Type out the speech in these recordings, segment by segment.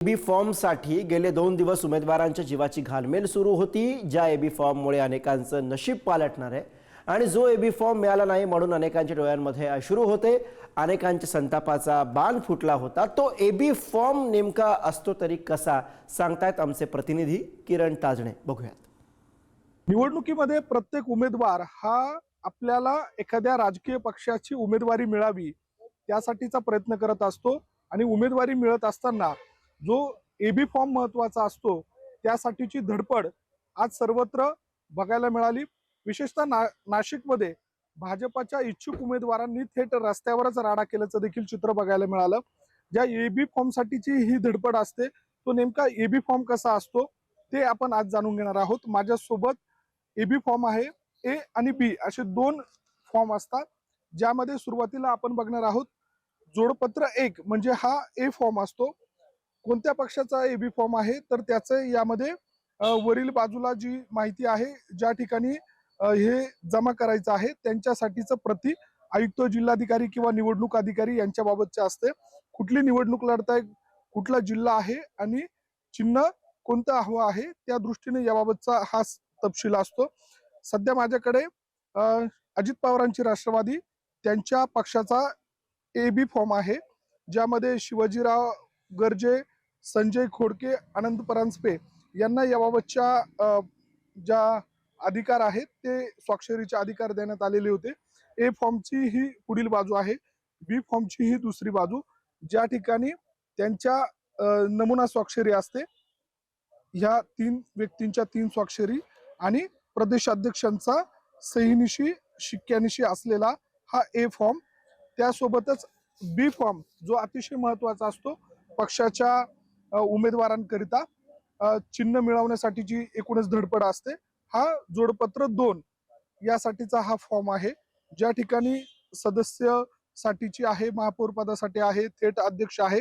AB फॉर्मसाठी गेले 2 दिवस उमेदवारांच्या जीवाची घालमेल सुरू होती। ज्या एबी फॉर्ममुळे अनेकांचं नशीब पालटणार आहे आणि जो एबी फॉर्म मिळाला नाही म्हणून अनेकांच्या डोळ्यांमध्ये अश्रू होते, अनेकांच्या संतापाचा बाण फुटला होता। तो एबी फॉर्म नेमका असतो तरी कसा, सांगतायत आमचे प्रतिनिधी किरण ताजणे। बघूयात। निवडणुकीमध्ये प्रत्येक उमेदवार हा आपल्याला एखाद्या राजकीय पक्षाची उमेदवारी मिळावी त्यासाठीचा प्रयत्न करत असतो आणि उमेदवारी मिळत असताना जो एबी फॉर्म महत्त्वाचा असतो त्यासाठीची धडपड आज सर्वत्र बघायला मिळाली। विशेषतः नाशिकमध्ये भाजपच्या इच्छुक उमेदवारांनी थेट रस्त्यावरच राडा केल्याचं देखील चित्र बघायला मिळालं। ज्या एबी फॉर्म साठीची ही धडपड असते तो नेमका एबी फॉर्म कसा असतो ते आपण आज जाणून घेणार आहोत। माझ्यासोबत एबी फॉर्म आहे, ए आणि बी असे 2 फॉर्म असतात, ज्यामध्ये सुरुवातीला आपण बघणार आहोत जोडपत्र 1 म्हणजे हा ए फॉर्म असतो। कोणत्या पक्षाचा एबी फॉर्म आहे तर त्याचे यामध्ये वरील बाजूला जी माहिती आहे, ज्या ठिकाणी हे जमा करायचं आहे त्यांच्यासाठीचं प्रति आयुक्त, जिल्हाधिकारी किंवा निवडणूक अधिकारी यांच्याबाबतचे असते। कुठली निवडणूक लढताय, कुठला जिल्हा आहे आणि चिन्ह कोणतं हवं आहे त्या दृष्टीने याबाबतचा हा तपशील असतो। सध्या माझ्याकडे अजित पवारांची राष्ट्रवादी त्यांच्या पक्षाचा एबी फॉर्म आहे, ज्यामध्ये शिवाजीराव गर्जे, संजय खोडके, आनंद परांजपे यांना याबाबतच्या ज्या अधिकार आहेत ते स्वाक्षरीचे अधिकार देण्यात आलेले होते। ए फॉर्मची ही पुढील बाजू आहे, बी फॉर्मची ही दुसरी बाजू, ज्या ठिकाणी त्यांच्या नमुना स्वाक्षरी असते। ह्या 3 व्यक्तींच्या 3 स्वाक्षरी आणि प्रदेशाध्यक्षांचा सहीनिशी शिक्क्यानिशी असलेला हा ए फॉर्म। त्यासोबतच बी फॉर्म जो अतिशय महत्त्वाचा असतो पक्षाच्या उमेदवारांकरिता चिन्ह मिळवण्यासाठीची एकूणच धडपड असते। हा जोडपत्र 2 यासाठीचा हा फॉर्म आहे, ज्या ठिकाणी सदस्य साठीची आहे, महापौर पदासाठी आहे, थेट अध्यक्ष आहे,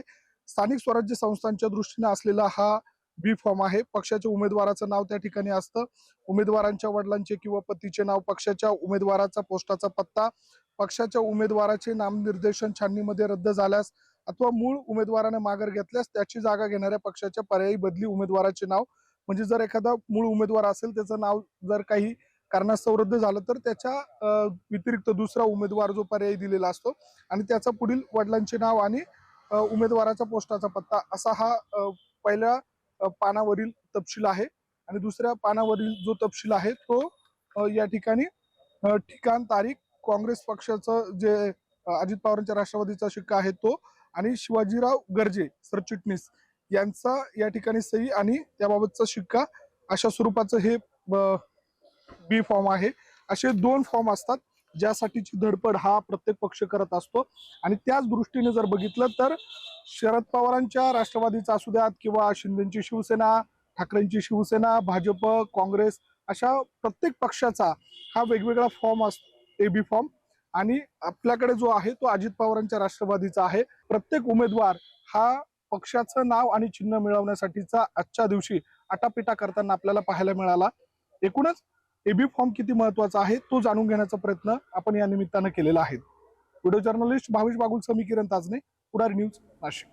स्थानिक स्वराज्य संस्थांच्या दृष्टीने असलेला हा बी फॉर्म आहे। पक्षाच्या उमेदवाराचं नाव त्या ठिकाणी असतं, उमेदवारांच्या वडिलांचे किंवा पतीचे नाव, पक्षाच्या उमेदवाराचा पोस्टाचा पत्ता, पक्षाच्या उमेदवाराचे नामनिर्देशन छाननीमध्ये रद्द झाल्यास अथवा मूळ उमेदवाराने माघार घेतल्यास त्याची जागा घेणाऱ्या पक्षाच्या पर्यायी बदली उमेदवाराचे नाव, म्हणजे जर एखादा मूळ उमेदवार असेल त्याचं नाव जर काही कारणास्तव रद्द झालं तर त्याच्या व्यतिरिक्त दुसरा उमेदवार जो पर्यायी दिलेला असतो आणि त्याचा पुढील वडिलांचे नाव आणि उमेदवाराचा पोस्टाचा पत्ता असा हा पहिल्या पानावरील तपशील आहे। आणि दुसऱ्या पानावरील जो तपशील आहे तो या ठिकाणी ठिकाण, तारीख, काँग्रेस पक्षाचं जे अजित पवारांच्या राष्ट्रवादीचा शिक्का आहे तो आणि शिवाजीराव गर्जे सरचिटणीस यांचा या ठिकाणी सही आणि त्याबाबतचा शिक्का, अशा स्वरूपाचं हे बी फॉर्म आहे। असे 2 फॉर्म असतात ज्यासाठीची धडपड हा प्रत्येक पक्ष करत असतो। आणि त्याच दृष्टीने जर बघितलं तर शरद पवारांच्या राष्ट्रवादीचा असू द्यात किंवा शिंदेची शिवसेना, ठाकरेंची शिवसेना, भाजप, काँग्रेस अशा प्रत्येक पक्षाचा हा वेगवेगळा फॉर्म असतो एबी फॉर्म। आणि आपल्याकडे जो आहे तो अजित पवारांच्या राष्ट्रवादीचा आहे। प्रत्येक उमेदवार हा पक्षाचं नाव आणि चिन्ह मिळवण्यासाठीचा आजच्या दिवशी आटापिटा करताना आपल्याला पाहायला मिळाला। एकूणच एबी फॉर्म किती महत्त्वाचा आहे तो जाणून घेण्याचा प्रयत्न आपण या निमित्तानं केलेला आहे। व्हिडिओ जर्नलिस्ट भावेश बागुल सह मी किरण ताजणे, पुढारी न्यूज, नाशिक।